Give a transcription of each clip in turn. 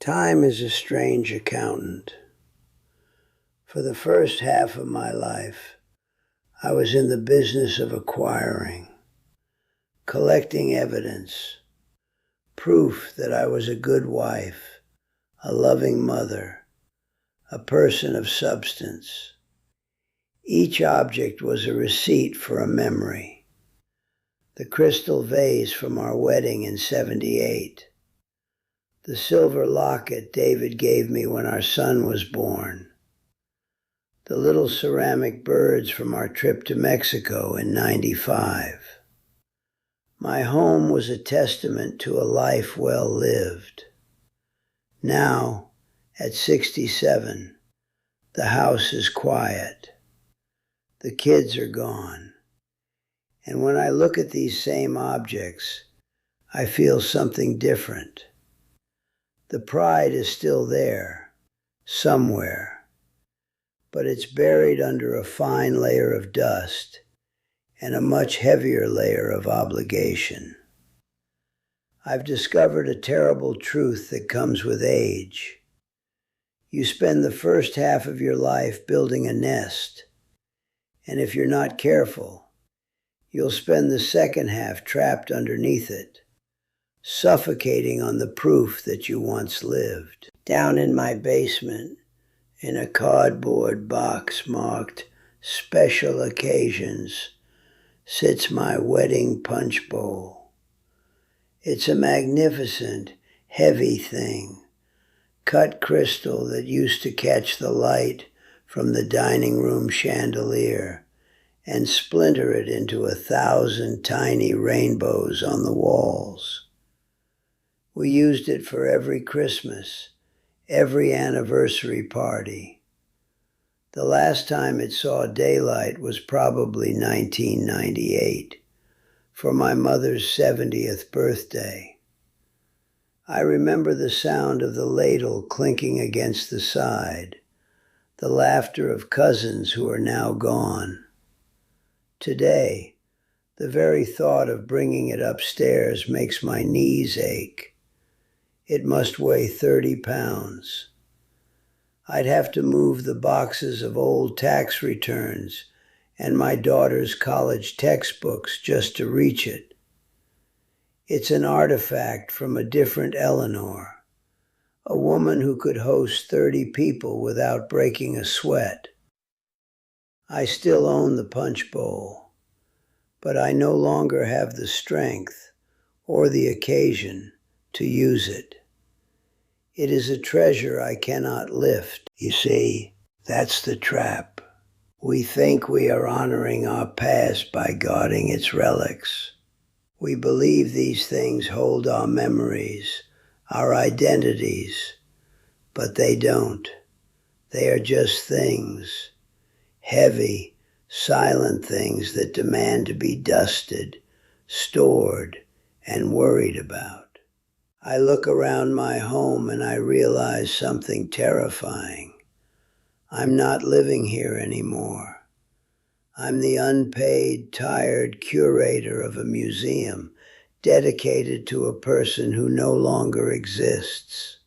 Time is a strange accountant. For the first half of my life, I was in the business of acquiring, collecting evidence, proof that I was a good wife, a loving mother, a person of substance. Each object was a receipt for a memory. The crystal vase from our wedding in '78. The silver locket David gave me when our son was born. The little ceramic birds from our trip to Mexico in '95. My home was a testament to a life well lived. Now, at 67, the house is quiet. The kids are gone. And when I look at these same objects, I feel something different. The pride is still there, somewhere, but it's buried under a fine layer of dust and a much heavier layer of obligation. I've discovered a terrible truth that comes with age. You spend the first half of your life building a nest, and if you're not careful, you'll spend the second half trapped underneath it, suffocating on the proof that you once lived. Down in my basement, in a cardboard box marked "Special Occasions," sits my wedding punch bowl. It's a magnificent, heavy thing, cut crystal that used to catch the light from the dining room chandelier and splinter it into 1,000 tiny rainbows on the walls. We used it for every Christmas, every anniversary party. The last time it saw daylight was probably 1998, for my mother's 70th birthday. I remember the sound of the ladle clinking against the side, the laughter of cousins who are now gone. Today, the very thought of bringing it upstairs makes my knees ache. It must weigh 30 pounds. I'd have to move the boxes of old tax returns and my daughter's college textbooks just to reach it. It's an artifact from a different Eleanor, a woman who could host 30 people without breaking a sweat. I still own the punch bowl, but I no longer have the strength or the occasion to use it. It is a treasure I cannot lift. You see, that's the trap. We think we are honoring our past by guarding its relics. We believe these things hold our memories, our identities, but they don't. They are just things, heavy, silent things that demand to be dusted, stored, and worried about. I look around my home and I realize something terrifying. I'm not living here anymore. I'm the unpaid, tired curator of a museum dedicated to a person who no longer exists.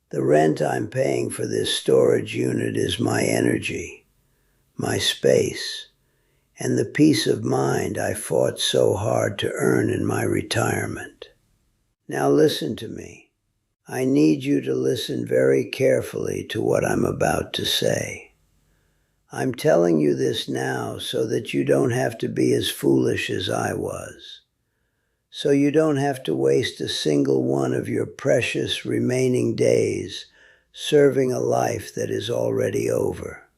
The rent I'm paying for this storage unit is my energy, my space, and the peace of mind I fought so hard to earn in my retirement. Now listen to me. I need you to listen very carefully to what I'm about to say. I'm telling you this now so that you don't have to be as foolish as I was. So you don't have to waste a single one of your precious remaining days serving a life that is already over.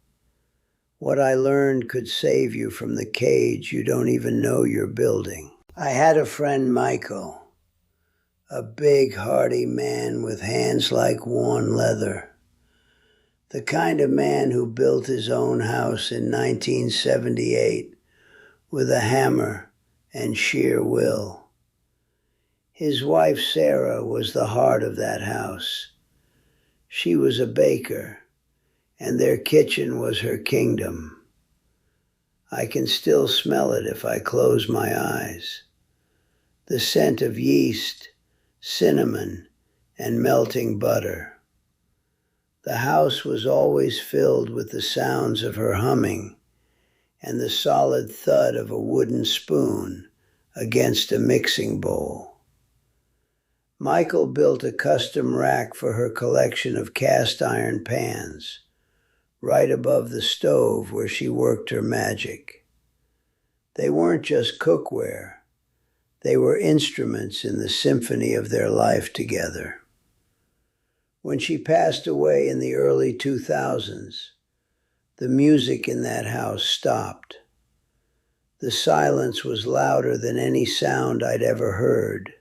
What I learned could save you from the cage you don't even know you're building. I had a friend, Michael, a big, hardy man with hands like worn leather. The kind of man who built his own house in 1978 with a hammer and sheer will. His wife, Sarah, was the heart of that house. She was a baker, and their kitchen was her kingdom. I can still smell it if I close my eyes. The scent of yeast, cinnamon, and melting butter. The house was always filled with the sounds of her humming and the solid thud of a wooden spoon against a mixing bowl. Michael built a custom rack for her collection of cast iron pans, right above the stove where she worked her magic. They weren't just cookware. They were instruments in the symphony of their life together. When she passed away in the early 2000s, the music in that house stopped. The silence was louder than any sound I'd ever heard.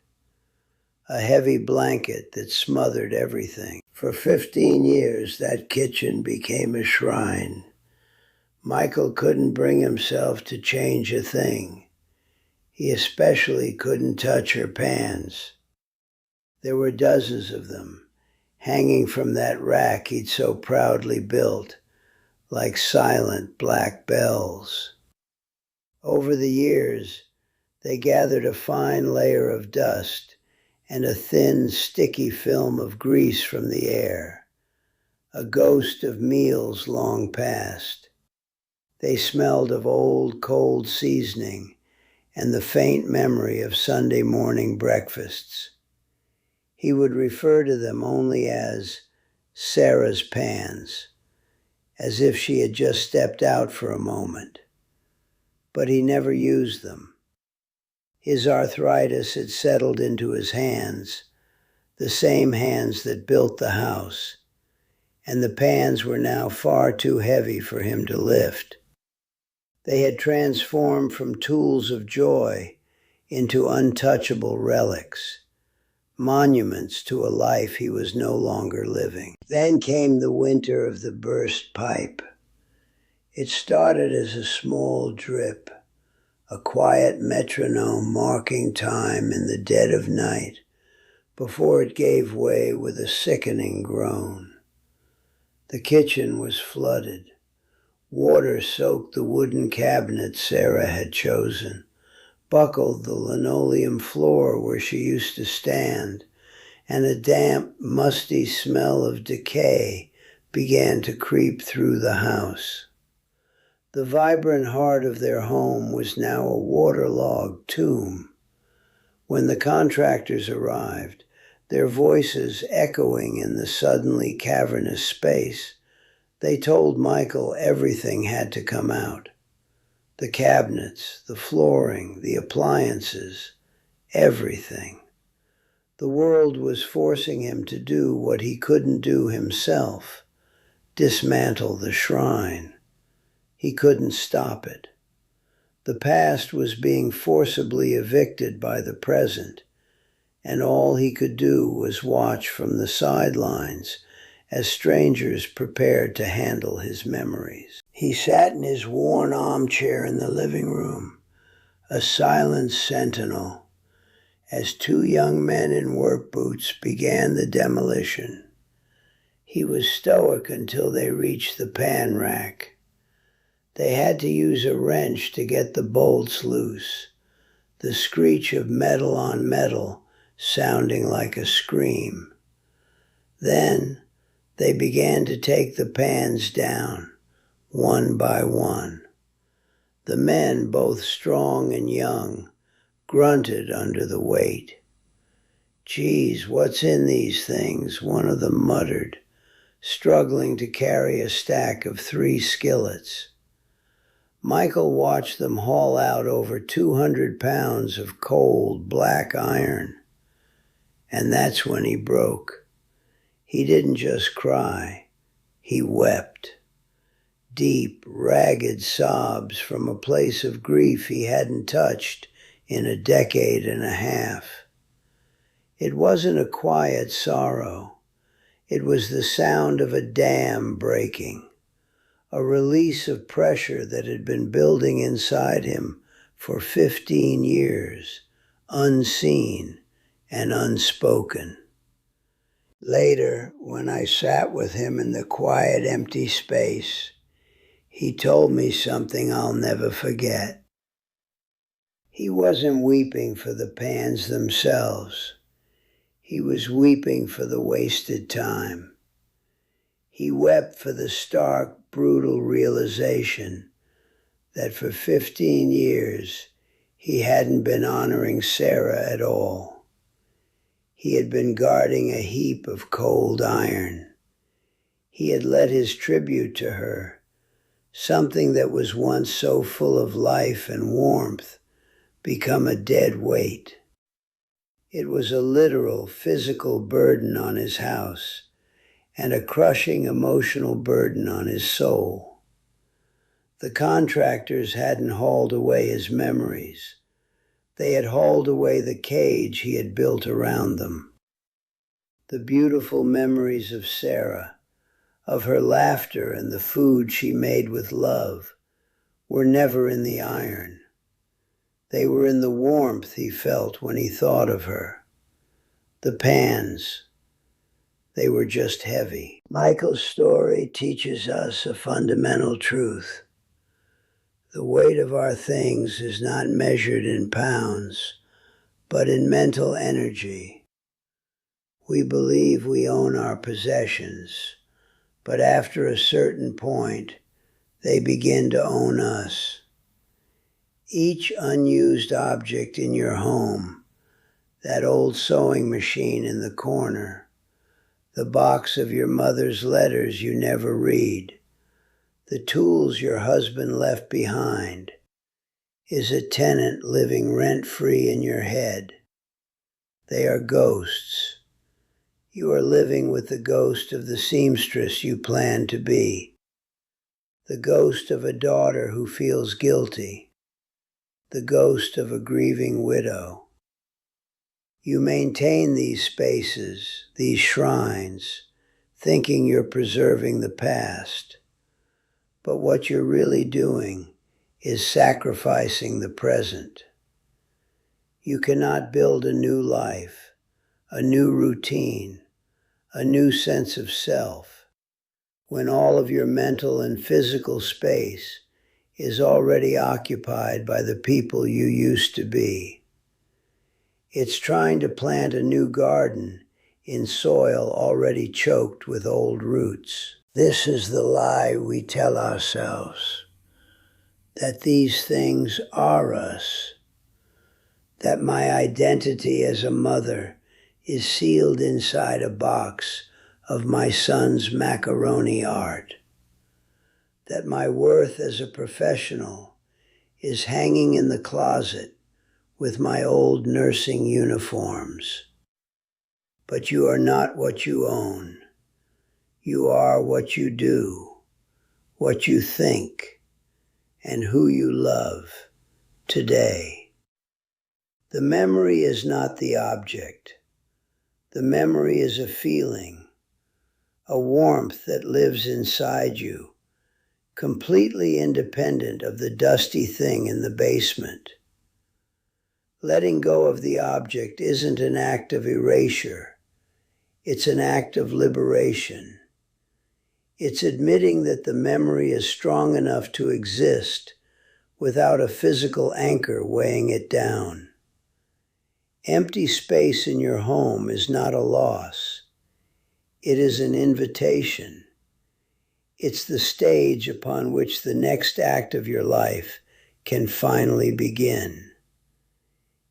A heavy blanket that smothered everything. For 15 years, that kitchen became a shrine. Michael couldn't bring himself to change a thing. He especially couldn't touch her pans. There were dozens of them, hanging from that rack he'd so proudly built, like silent black bells. Over the years, they gathered a fine layer of dust and a thin, sticky film of grease from the air, a ghost of meals long past. They smelled of old, cold seasoning and the faint memory of Sunday morning breakfasts. He would refer to them only as Sarah's pans, as if she had just stepped out for a moment. But he never used them. His arthritis had settled into his hands, the same hands that built the house, and the pans were now far too heavy for him to lift. They had transformed from tools of joy into untouchable relics, monuments to a life he was no longer living. Then came the winter of the burst pipe. It started as a small drip, a quiet metronome marking time in the dead of night, before it gave way with a sickening groan. The kitchen was flooded. Water soaked the wooden cabinet Sarah had chosen, buckled the linoleum floor where she used to stand, and a damp, musty smell of decay began to creep through the house. The vibrant heart of their home was now a waterlogged tomb. When the contractors arrived, their voices echoing in the suddenly cavernous space, they told Michael everything had to come out. The cabinets, the flooring, the appliances, everything. The world was forcing him to do what he couldn't do himself, dismantle the shrine. He couldn't stop it. The past was being forcibly evicted by the present, and all he could do was watch from the sidelines as strangers prepared to handle his memories. He sat in his worn armchair in the living room, a silent sentinel, as two young men in work boots began the demolition. He was stoic until they reached the pan rack. They had to use a wrench to get the bolts loose, the screech of metal on metal sounding like a scream. Then they began to take the pans down, one by one. The men, both strong and young, grunted under the weight. "Geez, what's in these things?" one of them muttered, struggling to carry a stack of 3 skillets. Michael watched them haul out over 200 pounds of cold, black iron. And that's when he broke. He didn't just cry, he wept. Deep, ragged sobs from a place of grief he hadn't touched in a decade and a half. It wasn't a quiet sorrow. It was the sound of a dam breaking, a release of pressure that had been building inside him for 15 years, unseen and unspoken. Later, when I sat with him in the quiet, empty space, he told me something I'll never forget. He wasn't weeping for the pans themselves. He was weeping for the wasted time. He wept for the stark, brutal realization that for 15 years he hadn't been honoring Sarah at all. He had been guarding a heap of cold iron. He had let his tribute to her, something that was once so full of life and warmth, become a dead weight. It was a literal, physical burden on his house, and a crushing emotional burden on his soul. The contractors hadn't hauled away his memories. They had hauled away the cage he had built around them. The beautiful memories of Sarah, of her laughter and the food she made with love, were never in the iron. They were in the warmth he felt when he thought of her. The pans, they were just heavy. Michael's story teaches us a fundamental truth. The weight of our things is not measured in pounds, but in mental energy. We believe we own our possessions, but after a certain point, they begin to own us. Each unused object in your home, that old sewing machine in the corner, the box of your mother's letters you never read, the tools your husband left behind, is a tenant living rent-free in your head. They are ghosts. You are living with the ghost of the seamstress you planned to be, the ghost of a daughter who feels guilty, the ghost of a grieving widow. You maintain these spaces, these shrines, thinking you're preserving the past. But what you're really doing is sacrificing the present. You cannot build a new life, a new routine, a new sense of self, when all of your mental and physical space is already occupied by the people you used to be. It's trying to plant a new garden in soil already choked with old roots. This is the lie we tell ourselves, that these things are us, that my identity as a mother is sealed inside a box of my son's macaroni art, that my worth as a professional is hanging in the closet with my old nursing uniforms. But you are not what you own. You are what you do, what you think, and who you love today. The memory is not the object. The memory is a feeling, a warmth that lives inside you, completely independent of the dusty thing in the basement. Letting go of the object isn't an act of erasure. It's an act of liberation. It's admitting that the memory is strong enough to exist without a physical anchor weighing it down. Empty space in your home is not a loss. It is an invitation. It's the stage upon which the next act of your life can finally begin.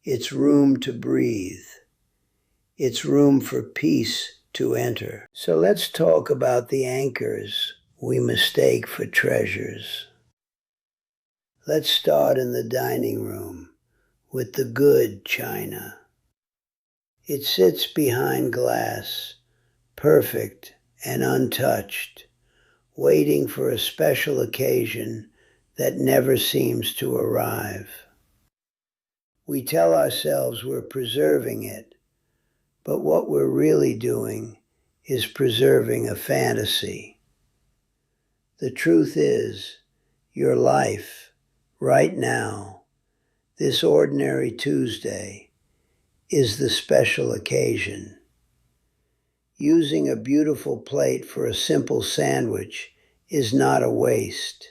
It's room to breathe. It's room for peace to enter. So let's talk about the anchors we mistake for treasures. Let's start in the dining room with the good china. It sits behind glass, perfect and untouched, waiting for a special occasion that never seems to arrive. We tell ourselves we're preserving it, but what we're really doing is preserving a fantasy. The truth is, your life, right now, this ordinary Tuesday, is the special occasion. Using a beautiful plate for a simple sandwich is not a waste.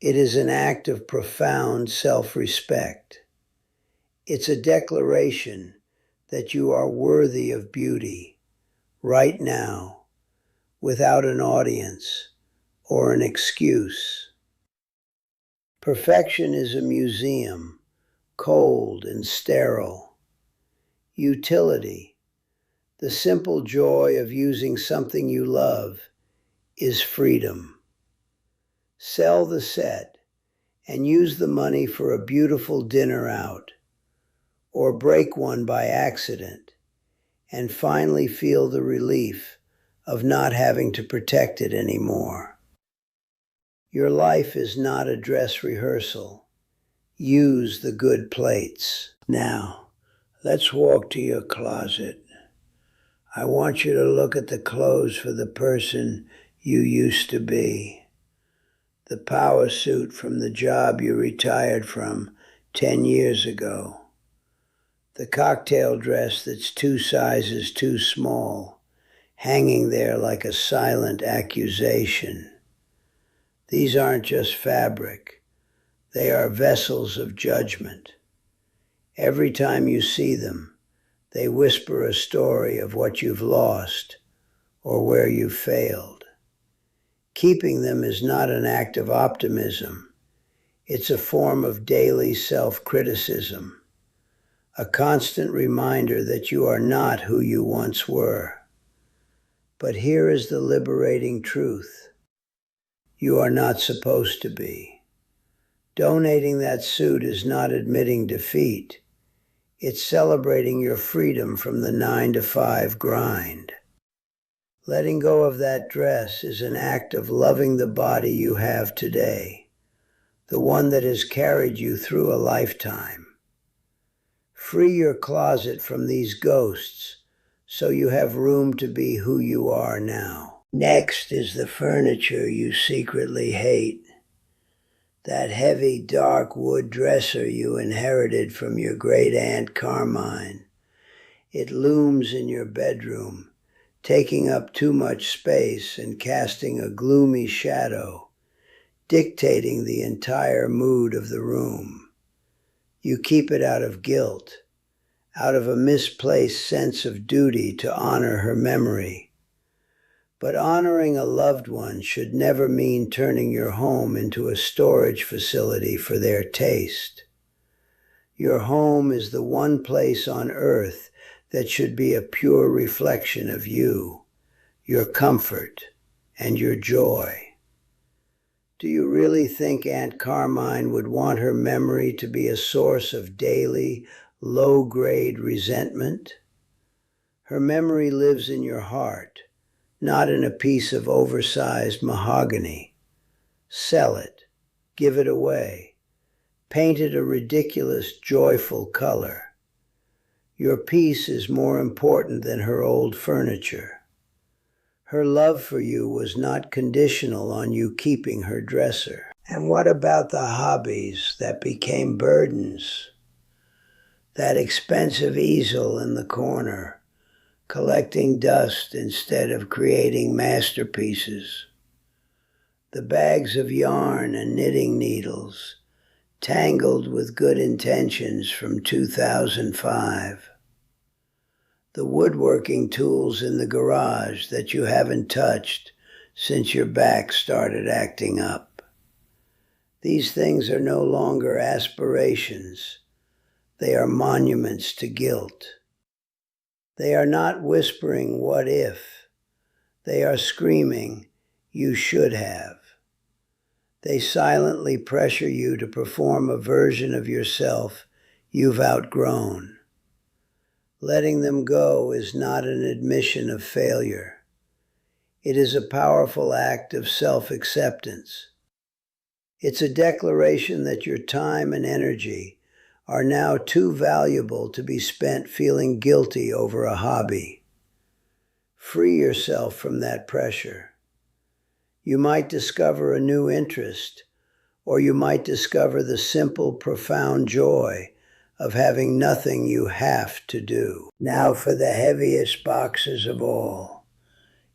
It is an act of profound self-respect. It's a declaration that you are worthy of beauty right now without an audience or an excuse. Perfection is a museum, cold and sterile. Utility, the simple joy of using something you love, is freedom. Sell the set and use the money for a beautiful dinner out, or break one by accident, and finally feel the relief of not having to protect it anymore. Your life is not a dress rehearsal. Use the good plates. Now, let's walk to your closet. I want you to look at the clothes for the person you used to be. The power suit from the job you retired from 10 years ago. The cocktail dress that's 2 sizes too small, hanging there like a silent accusation. These aren't just fabric. They are vessels of judgment. Every time you see them, they whisper a story of what you've lost or where you failed. Keeping them is not an act of optimism. It's a form of daily self-criticism, a constant reminder that you are not who you once were. But here is the liberating truth. You are not supposed to be. Donating that suit is not admitting defeat. It's celebrating your freedom from the 9-to-5 grind. Letting go of that dress is an act of loving the body you have today, the one that has carried you through a lifetime. Free your closet from these ghosts so you have room to be who you are now. Next is the furniture you secretly hate. That heavy, dark wood dresser you inherited from your great-aunt Carmine. It looms in your bedroom, taking up too much space and casting a gloomy shadow, dictating the entire mood of the room. You keep it out of guilt, out of a misplaced sense of duty to honor her memory. But honoring a loved one should never mean turning your home into a storage facility for their taste. Your home is the one place on earth that should be a pure reflection of you, your comfort, and your joy. Do you really think Aunt Carmine would want her memory to be a source of daily, low-grade resentment? Her memory lives in your heart, not in a piece of oversized mahogany. Sell it, give it away, paint it a ridiculous, joyful color. Your peace is more important than her old furniture. Her love for you was not conditional on you keeping her dresser. And what about the hobbies that became burdens? That expensive easel in the corner, collecting dust instead of creating masterpieces. The bags of yarn and knitting needles, tangled with good intentions from 2005. The woodworking tools in the garage that you haven't touched since your back started acting up. These things are no longer aspirations. They are monuments to guilt. They are not whispering, "What if?" They are screaming, "You should have." They silently pressure you to perform a version of yourself you've outgrown. Letting them go is not an admission of failure. It is a powerful act of self-acceptance. It's a declaration that your time and energy are now too valuable to be spent feeling guilty over a hobby. Free yourself from that pressure. You might discover a new interest, or you might discover the simple, profound joy of having nothing you have to do. Now for the heaviest boxes of all,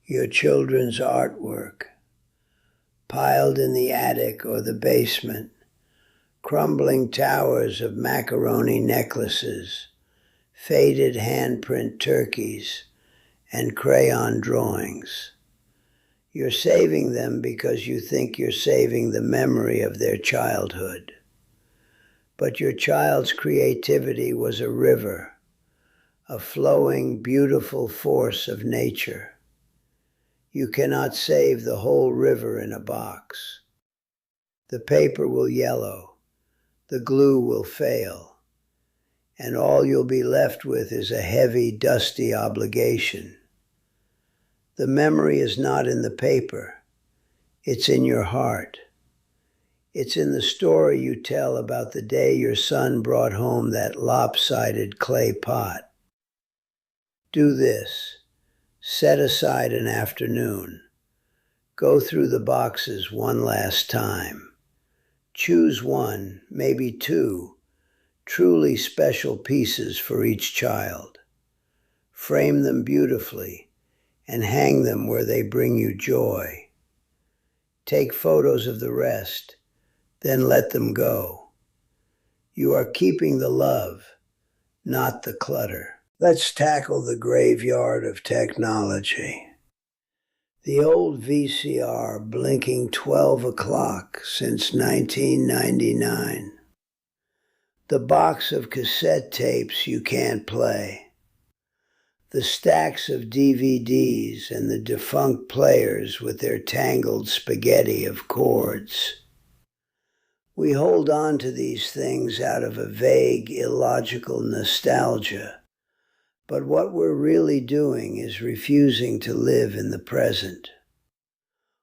your children's artwork. Piled in the attic or the basement, crumbling towers of macaroni necklaces, faded handprint turkeys, and crayon drawings. You're saving them because you think you're saving the memory of their childhood. But your child's creativity was a river, a flowing, beautiful force of nature. You cannot save the whole river in a box. The paper will yellow, the glue will fail, and all you'll be left with is a heavy, dusty obligation. The memory is not in the paper, it's in your heart. It's in the story you tell about the day your son brought home that lopsided clay pot. Do this. Set aside an afternoon. Go through the boxes one last time. Choose one, maybe two, truly special pieces for each child. Frame them beautifully and hang them where they bring you joy. Take photos of the rest, then let them go. You are keeping the love, not the clutter. Let's tackle the graveyard of technology. The old VCR blinking 12 o'clock since 1999. The box of cassette tapes you can't play. The stacks of DVDs and the defunct players with their tangled spaghetti of chords. We hold on to these things out of a vague, illogical nostalgia, but what we're really doing is refusing to live in the present.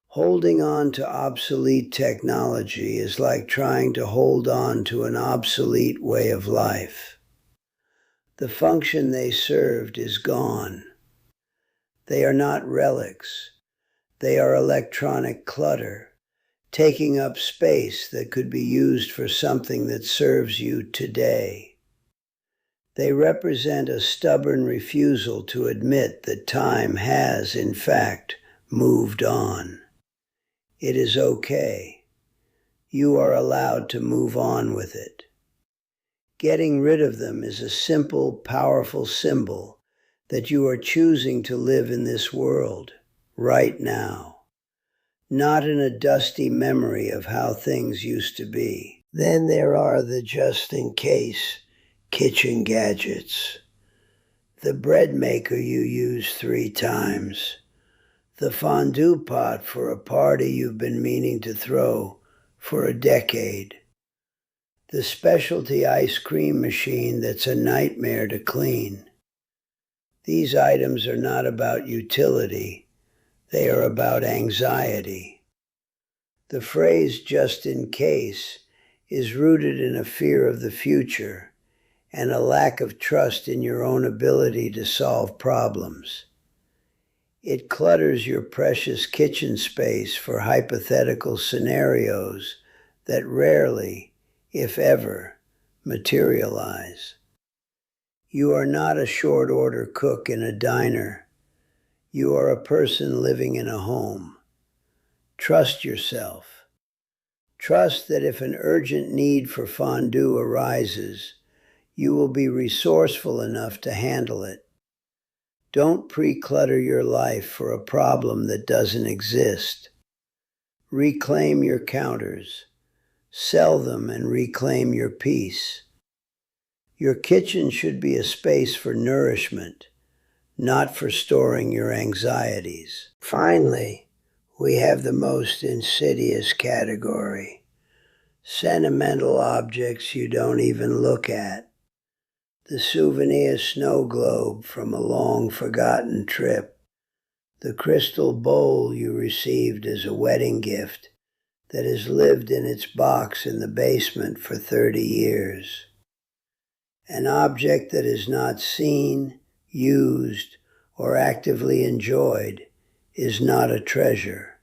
Holding on to obsolete technology is like trying to hold on to an obsolete way of life. The function they served is gone. They are not relics. They are electronic clutter, taking up space that could be used for something that serves you today. They represent a stubborn refusal to admit that time has, in fact, moved on. It is okay. You are allowed to move on with it. Getting rid of them is a simple, powerful symbol that you are choosing to live in this world, right now, not in a dusty memory of how things used to be. Then there are the just-in-case kitchen gadgets. The bread maker you use 3 times. The fondue pot for a party you've been meaning to throw for a decade. The specialty ice cream machine that's a nightmare to clean. These items are not about utility. They are about anxiety. The phrase "just in case" is rooted in a fear of the future and a lack of trust in your own ability to solve problems. It clutters your precious kitchen space for hypothetical scenarios that rarely, if ever, materialize. You are not a short-order cook in a diner. You are a person living in a home. Trust yourself. Trust that if an urgent need for fondue arises, you will be resourceful enough to handle it. Don't pre-clutter your life for a problem that doesn't exist. Reclaim your counters. Sell them and reclaim your peace. Your kitchen should be a space for nourishment, not for storing your anxieties. Finally, we have the most insidious category. Sentimental objects you don't even look at. The souvenir snow globe from a long-forgotten trip. The crystal bowl you received as a wedding gift that has lived in its box in the basement for 30 years. An object that is not seen, used, or actively enjoyed is not a treasure.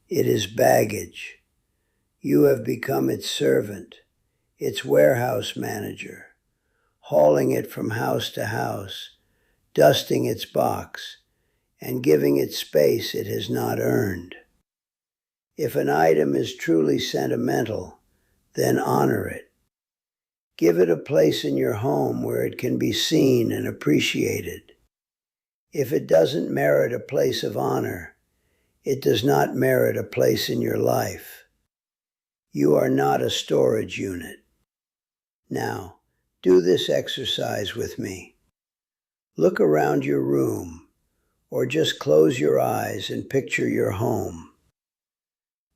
It is baggage. You have become its servant, its warehouse manager, hauling it from house to house, dusting its box, and giving it space it has not earned. If an item is truly sentimental, then honor it. Give it a place in your home where it can be seen and appreciated. If it doesn't merit a place of honor, it does not merit a place in your life. You are not a storage unit. Now, do this exercise with me. Look around your room, or just close your eyes and picture your home.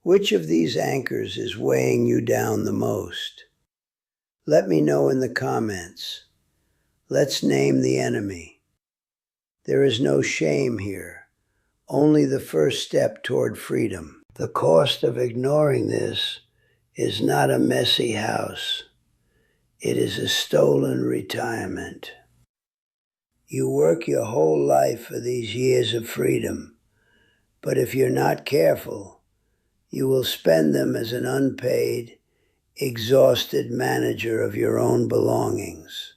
Which of these anchors is weighing you down the most? Let me know in the comments. Let's name the enemy. There is no shame here, only the first step toward freedom. The cost of ignoring this is not a messy house. It is a stolen retirement. You work your whole life for these years of freedom, but if you're not careful, you will spend them as an unpaid, exhausted manager of your own belongings.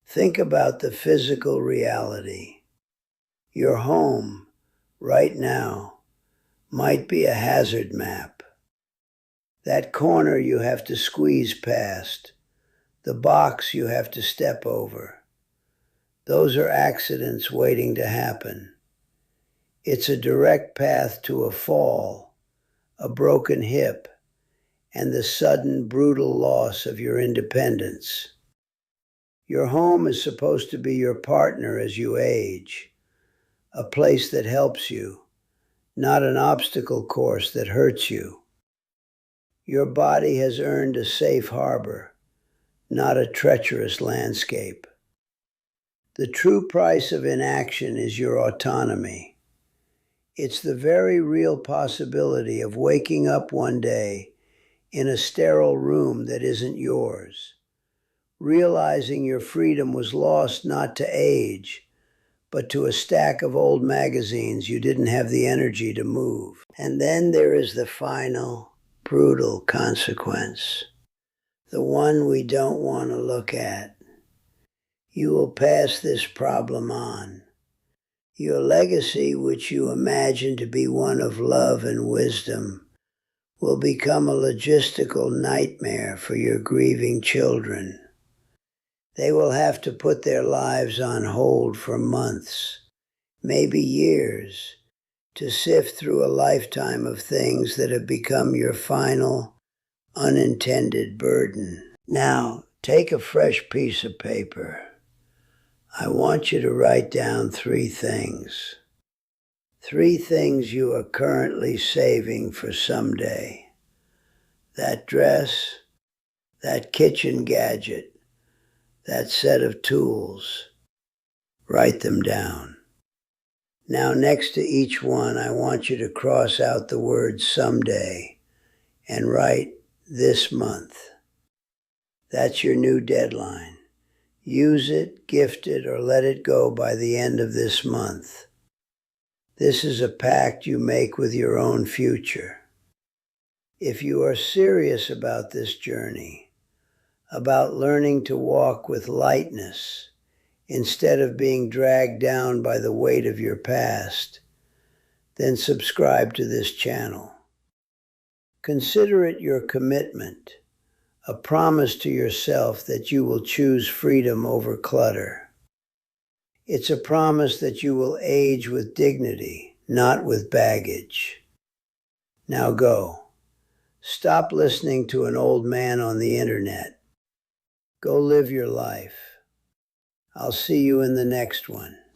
Think about the physical reality. Your home, right now, might be a hazard map. That corner you have to squeeze past, the box you have to step over. Those are accidents waiting to happen. It's a direct path to a fall, a broken hip, and the sudden, brutal loss of your independence. Your home is supposed to be your partner as you age, a place that helps you, not an obstacle course that hurts you. Your body has earned a safe harbor, not a treacherous landscape. The true price of inaction is your autonomy. It's the very real possibility of waking up one day in a sterile room that isn't yours, realizing your freedom was lost not to age, but to a stack of old magazines you didn't have the energy to move. And then there is the final, brutal consequence, the one we don't want to look at. You will pass this problem on. Your legacy, which you imagine to be one of love and wisdom, will become a logistical nightmare for your grieving children. They will have to put their lives on hold for months, maybe years, to sift through a lifetime of things that have become your final, unintended burden. Now, take a fresh piece of paper. I want you to write down 3 things. 3 things you are currently saving for someday. That dress, that kitchen gadget, that set of tools. Write them down. Now, next to each one, I want you to cross out the word someday and write this month. That's your new deadline. Use it, gift it, or let it go by the end of this month. This is a pact you make with your own future. If you are serious about this journey, about learning to walk with lightness instead of being dragged down by the weight of your past, then subscribe to this channel. Consider it your commitment, a promise to yourself that you will choose freedom over clutter. It's a promise that you will age with dignity, not with baggage. Now go. Stop listening to an old man on the internet. Go live your life. I'll see you in the next one.